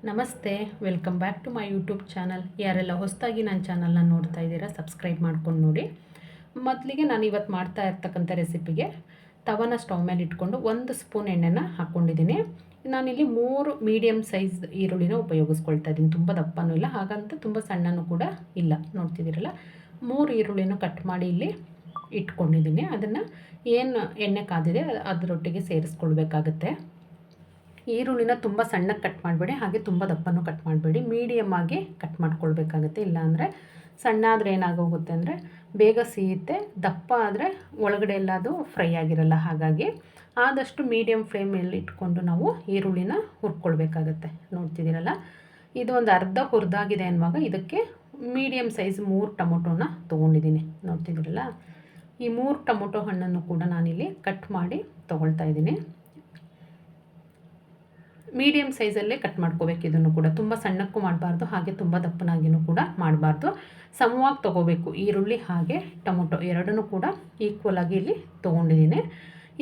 ನಮಸ್ತೆ, welcome back to my YouTube channel. ಯಾರೆಲ್ಲ ಹೊಸದಾಗಿ ನನ್ನ ಚಾನಲ್ನ ನೋಡ್ತಾ ಇದ್ದೀರಾ ಸಬ್ಸ್ಕ್ರೈಬ್ ಮಾಡ್ಕೊಂಡು ನೋಡಿ. ಮೊದಲಿಗೆ ನಾನು ಇವತ್ತು ಮಾಡ್ತಾ ಇರ್ತಕ್ಕಂಥ ರೆಸಿಪಿಗೆ ತವನ ಸ್ಟವ್ ಮೇಲೆ ಇಟ್ಕೊಂಡು 1 ಸ್ಪೂನ್ ಎಣ್ಣೆನ ಹಾಕ್ಕೊಂಡಿದ್ದೀನಿ. ನಾನಿಲ್ಲಿ 3 ಮೀಡಿಯಮ್ ಸೈಜ್ ಈರುಳ್ಳಿನ ಉಪಯೋಗಿಸ್ಕೊಳ್ತಾ ಇದ್ದೀನಿ. ತುಂಬ ದಪ್ಪನೂ ಇಲ್ಲ, ಹಾಗಂತ ತುಂಬ ಸಣ್ಣನೂ ಕೂಡ ಇಲ್ಲ. ನೋಡ್ತಿದ್ದೀರಲ್ಲ, 3 ಈರುಳ್ಳಿನ ಕಟ್ ಮಾಡಿ ಇಲ್ಲಿ ಇಟ್ಕೊಂಡಿದ್ದೀನಿ. ಅದನ್ನು ಏನು ಎಣ್ಣೆ ಕಾದಿದೆ ಅದರೊಟ್ಟಿಗೆ ಸೇರಿಸ್ಕೊಳ್ಬೇಕಾಗತ್ತೆ. ಈರುಳ್ಳಿನ ತುಂಬ ಸಣ್ಣಗೆ ಕಟ್ ಮಾಡಬೇಡಿ, ಹಾಗೆ ತುಂಬ ದಪ್ಪನೂ ಕಟ್ ಮಾಡಬೇಡಿ, ಮೀಡಿಯಮ್ ಆಗಿ ಕಟ್ ಮಾಡ್ಕೊಳ್ಬೇಕಾಗತ್ತೆ. ಇಲ್ಲಾಂದರೆ ಸಣ್ಣ ಆದರೆ ಏನಾಗೋಗುತ್ತೆ ಅಂದರೆ ಬೇಗ ಸಿಹಿತ್ತೆ, ದಪ್ಪ ಆದರೆ ಒಳಗಡೆ ಎಲ್ಲ ಅದು ಫ್ರೈ ಆಗಿರಲ್ಲ. ಹಾಗಾಗಿ ಆದಷ್ಟು ಮೀಡಿಯಮ್ ಫ್ಲೇಮಲ್ಲಿ ಇಟ್ಕೊಂಡು ನಾವು ಈರುಳ್ಳಿನ ಹುರ್ಕೊಳ್ಬೇಕಾಗತ್ತೆ. ನೋಡ್ತಿದ್ದೀರಲ್ಲ, ಇದು ಒಂದು ಅರ್ಧ ಹುರಿದಾಗಿದೆ ಅನ್ನುವಾಗ ಇದಕ್ಕೆ ಮೀಡಿಯಮ್ ಸೈಜ್ 3 ಟೊಮೊಟೊನ ತೊಗೊಂಡಿದ್ದೀನಿ. ನೋಡ್ತಿದ್ದೀರಲ್ಲ, ಈ 3 ಟೊಮೊಟೊ ಹಣ್ಣನ್ನು ಕೂಡ ನಾನಿಲ್ಲಿ ಕಟ್ ಮಾಡಿ ತೊಗೊಳ್ತಾ ಇದ್ದೀನಿ. ಮೀಡಿಯಮ್ ಸೈಜಲ್ಲೇ ಕಟ್ ಮಾಡ್ಕೋಬೇಕು. ಇದನ್ನು ಕೂಡ ತುಂಬ ಸಣ್ಣಕ್ಕೂ ಮಾಡಬಾರ್ದು, ಹಾಗೆ ತುಂಬ ದಪ್ಪನಾಗಿಯೂ ಕೂಡ ಮಾಡಬಾರ್ದು. ಸಮವಾಗಿ ತೊಗೋಬೇಕು. ಈರುಳ್ಳಿ ಹಾಗೆ ಟೊಮೊಟೊ ಎರಡನ್ನೂ ಕೂಡ ಈಕ್ವಲ್ ಆಗಿ ಇಲ್ಲಿ ತೊಗೊಂಡಿದ್ದೀನಿ.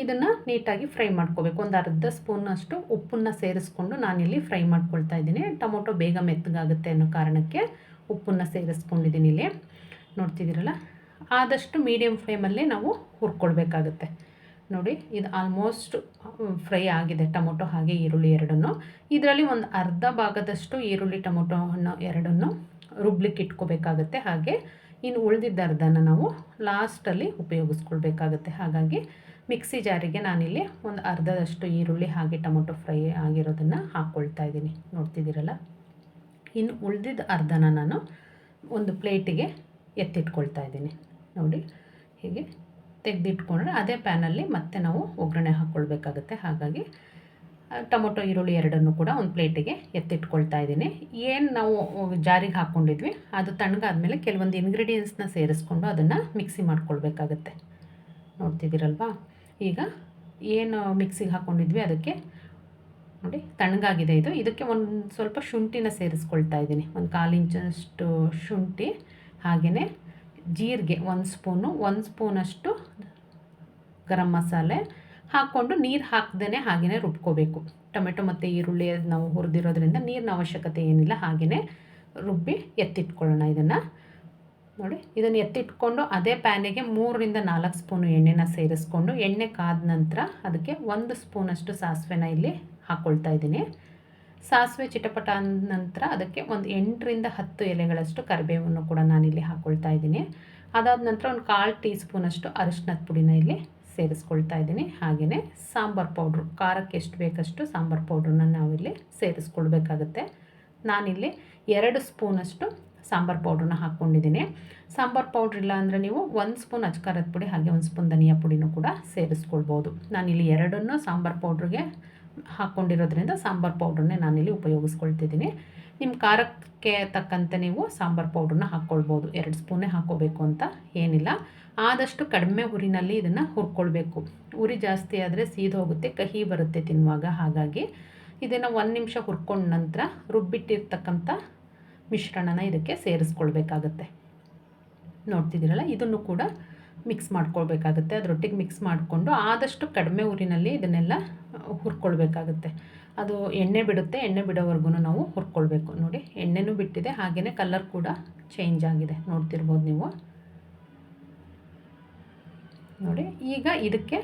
ಇದನ್ನು ನೀಟಾಗಿ ಫ್ರೈ ಮಾಡ್ಕೋಬೇಕು. ಒಂದು ಅರ್ಧ ಸ್ಪೂನಷ್ಟು ಉಪ್ಪನ್ನು ಸೇರಿಸ್ಕೊಂಡು ನಾನಿಲ್ಲಿ ಫ್ರೈ ಮಾಡ್ಕೊಳ್ತಾ ಇದ್ದೀನಿ. ಟೊಮೊಟೊ ಬೇಗ ಮೆತ್ತಗಾಗುತ್ತೆ ಅನ್ನೋ ಕಾರಣಕ್ಕೆ ಉಪ್ಪನ್ನು ಸೇರಿಸ್ಕೊಂಡಿದ್ದೀನಿ ಇಲ್ಲಿ. ನೋಡ್ತಿದ್ದೀರಲ್ಲ, ಆದಷ್ಟು ಮೀಡಿಯಮ್ ಫ್ಲೇಮಲ್ಲೇ ನಾವು ಹುರ್ಕೊಳ್ಬೇಕಾಗುತ್ತೆ. ನೋಡಿ, ಇದು ಆಲ್ಮೋಸ್ಟ್ ಫ್ರೈ ಆಗಿದೆ, ಟೊಮೊಟೊ ಹಾಗೆ ಈರುಳ್ಳಿ ಎರಡನ್ನೂ. ಇದರಲ್ಲಿ ಒಂದು ಅರ್ಧ ಭಾಗದಷ್ಟು ಈರುಳ್ಳಿ ಟೊಮೊಟೊ ಹಣ್ಣು ಎರಡನ್ನೂ ರುಬ್ಲಿಕ್ಕೆ ಇಟ್ಕೋಬೇಕಾಗತ್ತೆ. ಹಾಗೆ ಇನ್ನು ಉಳಿದಿದ್ದ ಅರ್ಧನ ನಾವು ಲಾಸ್ಟಲ್ಲಿ ಉಪಯೋಗಿಸ್ಕೊಳ್ಬೇಕಾಗತ್ತೆ. ಹಾಗಾಗಿ ಮಿಕ್ಸಿ ಜಾರಿಗೆ ನಾನಿಲ್ಲಿ ಒಂದು ಅರ್ಧದಷ್ಟು ಈರುಳ್ಳಿ ಹಾಗೆ ಟೊಮೊಟೊ ಫ್ರೈ ಆಗಿರೋದನ್ನು ಹಾಕ್ಕೊಳ್ತಾ ಇದ್ದೀನಿ. ನೋಡ್ತಿದ್ದೀರಲ್ಲ, ಇನ್ನು ಉಳಿದಿದ್ದ ಅರ್ಧನ ನಾನು ಒಂದು ಪ್ಲೇಟಿಗೆ ಎತ್ತಿಟ್ಕೊಳ್ತಾ ಇದ್ದೀನಿ. ನೋಡಿ, ಹೀಗೆ ತೆಗೆದಿಟ್ಕೊಂಡ್ರೆ ಅದೇ ಪ್ಯಾನಲ್ಲಿ ಮತ್ತೆ ನಾವು ಒಗ್ಗರಣೆ ಹಾಕ್ಕೊಳ್ಬೇಕಾಗತ್ತೆ. ಹಾಗಾಗಿ ಟೊಮೊಟೊ ಈರುಳ್ಳಿ ಎರಡನ್ನೂ ಕೂಡ ಒಂದು ಪ್ಲೇಟಿಗೆ ಎತ್ತಿಟ್ಕೊಳ್ತಾ ಇದ್ದೀನಿ. ಏನು ನಾವು ಜಾರಿಗೆ ಹಾಕ್ಕೊಂಡಿದ್ವಿ ಅದು ತಣ್ಣಗಾದ್ಮೇಲೆ ಕೆಲವೊಂದು ಇಂಗ್ರೀಡಿಯೆಂಟ್ಸ್ನ ಸೇರಿಸ್ಕೊಂಡು ಅದನ್ನು ಮಿಕ್ಸಿ ಮಾಡ್ಕೊಳ್ಬೇಕಾಗತ್ತೆ. ನೋಡ್ತಿದ್ದೀರಲ್ವಾ, ಈಗ ಏನು ಮಿಕ್ಸಿಗೆ ಹಾಕ್ಕೊಂಡಿದ್ವಿ ಅದಕ್ಕೆ ನೋಡಿ ತಣ್ಣಗಾಗಿದೆ ಇದು. ಇದಕ್ಕೆ ಒಂದು ಸ್ವಲ್ಪ ಶುಂಠಿನ ಸೇರಿಸ್ಕೊಳ್ತಾ ಇದ್ದೀನಿ. ಒಂದು 1/4 ಇಂಚಷ್ಟು ಶುಂಠಿ, ಹಾಗೆಯೇ ಜೀರಿಗೆ 1 ಸ್ಪೂನಷ್ಟು ಗರಂ ಮಸಾಲೆ ಹಾಕ್ಕೊಂಡು ನೀರು ಹಾಕ್ದೇ ಹಾಗೆಯೇ ರುಬ್ಕೋಬೇಕು. ಟೊಮೆಟೊ ಮತ್ತು ಈರುಳ್ಳಿ ನಾವು ಹುರಿದಿರೋದ್ರಿಂದ ನೀರಿನ ಅವಶ್ಯಕತೆ ಏನಿಲ್ಲ, ಹಾಗೆಯೇ ರುಬ್ಬಿ ಎತ್ತಿಟ್ಕೊಳ್ಳೋಣ. ಇದನ್ನು ನೋಡಿ, ಇದನ್ನು ಎತ್ತಿಟ್ಕೊಂಡು ಅದೇ ಪ್ಯಾನಿಗೆ 3ರಿಂದ 4 ಸ್ಪೂನು ಎಣ್ಣೆನ ಸೇರಿಸ್ಕೊಂಡು ಎಣ್ಣೆ ಕಾದ ನಂತರ ಅದಕ್ಕೆ 1 ಸ್ಪೂನಷ್ಟು ಸಾಸಿವೆನ ಇಲ್ಲಿ ಹಾಕ್ಕೊಳ್ತಾ ಇದ್ದೀನಿ. ಸಾಸಿವೆ ಚಿಟಪಟ ಅಂದ ನಂತರ ಅದಕ್ಕೆ ಒಂದು 8ರಿಂದ 10 ಎಲೆಗಳಷ್ಟು ಕರಿಬೇವನ್ನು ಕೂಡ ನಾನಿಲ್ಲಿ ಹಾಕ್ಕೊಳ್ತಾ ಇದ್ದೀನಿ. ಅದಾದ ನಂತರ ಒಂದು 1/4 ಟೀ ಸ್ಪೂನಷ್ಟು ಅರಿಶಿನದ ಪುಡಿನ ಇಲ್ಲಿ ಸೇರಿಸ್ಕೊಳ್ತಾ ಇದ್ದೀನಿ. ಹಾಗೆಯೇ ಸಾಂಬಾರು ಪೌಡ್ರು, ಖಾರಕ್ಕೆ ಎಷ್ಟು ಬೇಕಷ್ಟು ಸಾಂಬಾರು ಪೌಡ್ರನ್ನ ನಾವಿಲ್ಲಿ ಸೇರಿಸ್ಕೊಳ್ಬೇಕಾಗತ್ತೆ. ನಾನಿಲ್ಲಿ 2 ಸ್ಪೂನಷ್ಟು ಸಾಂಬಾರು ಪೌಡ್ರನ್ನ ಹಾಕ್ಕೊಂಡಿದ್ದೀನಿ. ಸಾಂಬಾರು ಪೌಡ್ರ್ ಇಲ್ಲ ಅಂದರೆ ನೀವು 1 ಸ್ಪೂನ್ ಅಚ್ಕಾರದ ಪುಡಿ ಹಾಗೆ 1 ಸ್ಪೂನ್ ಧನಿಯಾ ಪುಡಿನೂ ಕೂಡ ಸೇರಿಸ್ಕೊಳ್ಬೋದು. ನಾನಿಲ್ಲಿ ಎರಡನ್ನೂ ಸಾಂಬಾರು ಪೌಡ್ರಿಗೆ ಹಾಕ್ಕೊಂಡಿರೋದ್ರಿಂದ ಸಾಂಬಾರು ಪೌಡ್ರನ್ನೇ ನಾನಿಲ್ಲಿ ಉಪಯೋಗಿಸ್ಕೊಳ್ತಿದ್ದೀನಿ. ನಿಮ್ಮ ಖಾರಕ್ಕೆ ತಕ್ಕಂತೆ ನೀವು ಸಾಂಬಾರು ಪೌಡ್ರನ್ನ ಹಾಕ್ಕೊಳ್ಬೋದು. 2 ಸ್ಪೂನೇ ಹಾಕ್ಕೋಬೇಕು ಅಂತ ಏನಿಲ್ಲ. ಆದಷ್ಟು ಕಡಿಮೆ ಉರಿನಲ್ಲಿ ಇದನ್ನು ಹುರ್ಕೊಳ್ಬೇಕು. ಉರಿ ಜಾಸ್ತಿ ಆದರೆ ಸೀದೋಗುತ್ತೆ, ಕಹಿ ಬರುತ್ತೆ ತಿನ್ನುವಾಗ. ಹಾಗಾಗಿ ಇದನ್ನು 1 ನಿಮಿಷ ಹುರ್ಕೊಂಡ ನಂತರ ರುಬ್ಬಿಟ್ಟಿರ್ತಕ್ಕಂಥ ಮಿಶ್ರಣನ ಇದಕ್ಕೆ ಸೇರಿಸ್ಕೊಳ್ಬೇಕಾಗತ್ತೆ. ನೋಡ್ತಿದ್ದೀರಲ್ಲ, ಇದನ್ನು ಕೂಡ ಮಿಕ್ಸ್ ಮಾಡ್ಕೊಳ್ಬೇಕಾಗತ್ತೆ. ಅದರೊಟ್ಟಿಗೆ ಮಿಕ್ಸ್ ಮಾಡಿಕೊಂಡು ಆದಷ್ಟು ಕಡಿಮೆ ಉರಿನಲ್ಲಿ ಇದನ್ನೆಲ್ಲ ಹುರ್ಕೊಳ್ಬೇಕಾಗತ್ತೆ. ಅದು ಎಣ್ಣೆ ಬಿಡುತ್ತೆ, ಎಣ್ಣೆ ಬಿಡೋವರೆಗೂ ನಾವು ಹುರ್ಕೊಳ್ಬೇಕು. ನೋಡಿ, ಎಣ್ಣೆನೂ ಬಿಟ್ಟಿದೆ, ಹಾಗೆಯೇ ಕಲರ್ ಕೂಡ ಚೇಂಜ್ ಆಗಿದೆ, ನೋಡ್ತಿರ್ಬೋದು ನೀವು. ನೋಡಿ, ಈಗ ಇದಕ್ಕೆ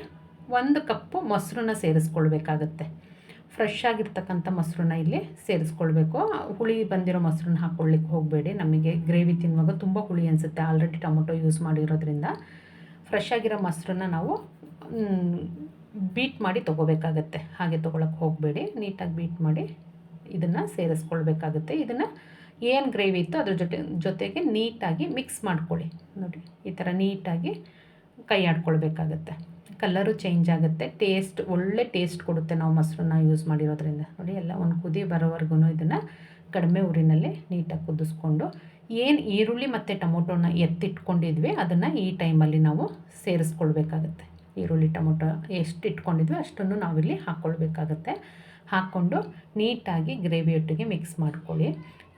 1 ಕಪ್ಪು ಮೊಸರನ್ನ ಸೇರಿಸ್ಕೊಳ್ಬೇಕಾಗತ್ತೆ. ಫ್ರೆಶ್ ಆಗಿರ್ತಕ್ಕಂಥ ಮೊಸರನ್ನ ಇಲ್ಲಿ ಸೇರಿಸ್ಕೊಳ್ಬೇಕು. ಹುಳಿ ಬಂದಿರೋ ಮೊಸರನ್ನ ಹಾಕ್ಕೊಳ್ಳಿಕ್ಕೆ ಹೋಗಬೇಡಿ. ನಮಗೆ ಗ್ರೇವಿ ತಿನ್ನುವಾಗ ತುಂಬ ಹುಳಿ ಅನಿಸುತ್ತೆ, ಆಲ್ರೆಡಿ ಟೊಮೊಟೊ ಯೂಸ್ ಮಾಡಿರೋದ್ರಿಂದ. ಫ್ರೆಶ್ ಆಗಿರೋ ಮೊಸರನ್ನ ನಾವು ಬೀಟ್ ಮಾಡಿ ತೊಗೋಬೇಕಾಗತ್ತೆ. ಹಾಗೆ ತೊಗೊಳಕ್ಕೆ ಹೋಗಬೇಡಿ, ನೀಟಾಗಿ ಬೀಟ್ ಮಾಡಿ ಇದನ್ನು ಸೇರಿಸ್ಕೊಳ್ಬೇಕಾಗತ್ತೆ. ಇದನ್ನು ಏನು ಗ್ರೇವಿ ಇತ್ತು ಅದ್ರ ಜೊತೆಗೆ ನೀಟಾಗಿ ಮಿಕ್ಸ್ ಮಾಡ್ಕೊಳ್ಳಿ. ನೋಡಿ, ಈ ಥರ ನೀಟಾಗಿ ಕೈ ಆಡ್ಕೊಳ್ಬೇಕಾಗತ್ತೆ. ಕಲರು ಚೇಂಜ್ ಆಗುತ್ತೆ, ಟೇಸ್ಟ್ ಒಳ್ಳೆ ಟೇಸ್ಟ್ ಕೊಡುತ್ತೆ ನಾವು ಮೊಸರನ್ನ ಯೂಸ್ ಮಾಡಿರೋದ್ರಿಂದ. ನೋಡಿ, ಎಲ್ಲ ಒಂದು ಕುದಿ ಬರೋವರೆಗೂ ಇದನ್ನು ಕಡಿಮೆ ಉರಿನಲ್ಲಿ ನೀಟಾಗಿ ಕುದಿಸ್ಕೊಂಡು ಏನು ಈರುಳ್ಳಿ ಮತ್ತು ಟೊಮೊಟೊನ ಎತ್ತಿಟ್ಕೊಂಡಿದ್ವಿ ಅದನ್ನು ಈ ಟೈಮಲ್ಲಿ ನಾವು ಸೇರಿಸ್ಕೊಳ್ಬೇಕಾಗತ್ತೆ. ಈರುಳ್ಳಿ ಟೊಮೊಟೊ ಎಷ್ಟು ಇಟ್ಕೊಂಡಿದ್ವಿ ಅಷ್ಟನ್ನು ನಾವಿಲ್ಲಿ ಹಾಕ್ಕೊಳ್ಬೇಕಾಗತ್ತೆ. ಹಾಕ್ಕೊಂಡು ನೀಟಾಗಿ ಗ್ರೇವಿಯೊಟ್ಟಿಗೆ ಮಿಕ್ಸ್ ಮಾಡ್ಕೊಳ್ಳಿ.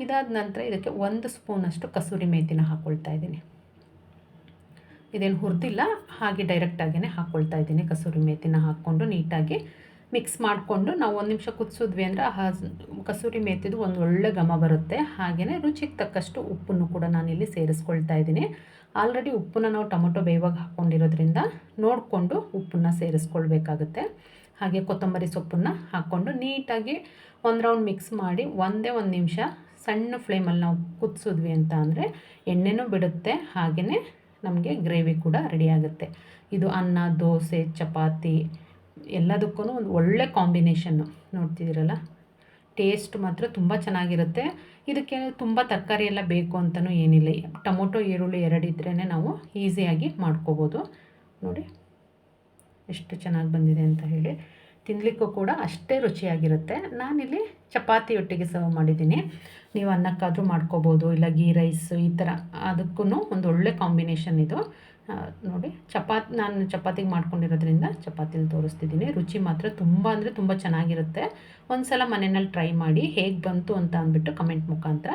ಇದಾದ ನಂತರ ಇದಕ್ಕೆ 1 ಸ್ಪೂನಷ್ಟು ಕಸೂರಿ ಮೇಥಿನ ಹಾಕ್ಕೊಳ್ತಾ ಇದ್ದೀನಿ. ಇದೇನು ಹುರಿದಿಲ್ಲ, ಹಾಗೆ ಡೈರೆಕ್ಟಾಗಿಯೇ ಹಾಕ್ಕೊಳ್ತಾ ಇದ್ದೀನಿ. ಕಸೂರಿ ಮೇಥಿನ ಹಾಕ್ಕೊಂಡು ನೀಟಾಗಿ ಮಿಕ್ಸ್ ಮಾಡಿಕೊಂಡು ನಾವು ಒಂದು ನಿಮಿಷ ಕುದಿಸಿದ್ವಿ ಅಂದರೆ ಕಸೂರಿ ಮೇಥಿದು ಒಂದು ಒಳ್ಳೆ ಘಮ ಬರುತ್ತೆ. ಹಾಗೆಯೇ ರುಚಿಗೆ ತಕ್ಕಷ್ಟು ಉಪ್ಪನ್ನು ಕೂಡ ನಾನಿಲ್ಲಿ ಸೇರಿಸ್ಕೊಳ್ತಾ ಇದ್ದೀನಿ. ಆಲ್ರೆಡಿ ಉಪ್ಪನ್ನ ನಾವು ಟೊಮೊಟೊ ಬೇಯುವಾಗ ಹಾಕ್ಕೊಂಡಿರೋದ್ರಿಂದ ನೋಡಿಕೊಂಡು ಉಪ್ಪನ್ನು ಸೇರಿಸ್ಕೊಳ್ಬೇಕಾಗುತ್ತೆ. ಹಾಗೆ ಕೊತ್ತಂಬರಿ ಸೊಪ್ಪನ್ನು ಹಾಕ್ಕೊಂಡು ನೀಟಾಗಿ ಒಂದು ರೌಂಡ್ ಮಿಕ್ಸ್ ಮಾಡಿ ಒಂದೇ ಒಂದು ನಿಮಿಷ ಸಣ್ಣ ಫ್ಲೇಮಲ್ಲಿ ನಾವು ಕುದಿಸಿದ್ವಿ ಅಂತ ಅಂದರೆ ಎಣ್ಣೆನೂ ಬಿಡುತ್ತೆ, ಹಾಗೆಯೇ ನಮಗೆ ಗ್ರೇವಿ ಕೂಡ ರೆಡಿಯಾಗುತ್ತೆ. ಇದು ಅನ್ನ, ದೋಸೆ, ಚಪಾತಿ ಎಲ್ಲದಕ್ಕೂ ಒಂದು ಒಳ್ಳೆ ಕಾಂಬಿನೇಷನ್ನು. ನೋಡ್ತಿದ್ದೀರಲ್ಲ, ಟೇಸ್ಟ್ ಮಾತ್ರ ತುಂಬ ಚೆನ್ನಾಗಿರುತ್ತೆ. ಇದಕ್ಕೆ ತುಂಬ ತರಕಾರಿ ಎಲ್ಲ ಬೇಕು ಅಂತಲೂ ಏನಿಲ್ಲ. ಟೊಮೊಟೊ, ಈರುಳ್ಳಿ ಎರಡಿದ್ರೇ ನಾವು ಈಸಿಯಾಗಿ ಮಾಡ್ಕೋಬೋದು. ನೋಡಿ ಎಷ್ಟು ಚೆನ್ನಾಗಿ ಬಂದಿದೆ ಅಂತ ಹೇಳಿ. ತಿನ್ನಲಿಕ್ಕೂ ಕೂಡ ಅಷ್ಟೇ ರುಚಿಯಾಗಿರುತ್ತೆ. ನಾನಿಲ್ಲಿ ಚಪಾತಿಯೊಟ್ಟಿಗೆ ಸರ್ವ್ ಮಾಡಿದ್ದೀನಿ. ನೀವು ಅನ್ನಕ್ಕಾದರೂ ಮಾಡ್ಕೋಬೋದು, ಇಲ್ಲ ಗೀ ರೈಸ್ ಈ ಥರ ಅದಕ್ಕೂ ಒಂದು ಒಳ್ಳೆ ಕಾಂಬಿನೇಷನ್ ಇದು. ನೋಡಿ ನಾನು ಚಪಾತಿಗೆ ಮಾಡ್ಕೊಂಡಿರೋದ್ರಿಂದ ಚಪಾತಿಲಿ ತೋರಿಸ್ತಿದ್ದೀನಿ. ರುಚಿ ಮಾತ್ರ ತುಂಬ ಅಂದರೆ ತುಂಬ ಚೆನ್ನಾಗಿರುತ್ತೆ. ಒಂದು ಸಲ ಮನೆಯಲ್ಲಿ ಟ್ರೈ ಮಾಡಿ ಹೇಗೆ ಬಂತು ಅಂತ ಅಂದ್ಬಿಟ್ಟು ಕಮೆಂಟ್ ಮುಖಾಂತರ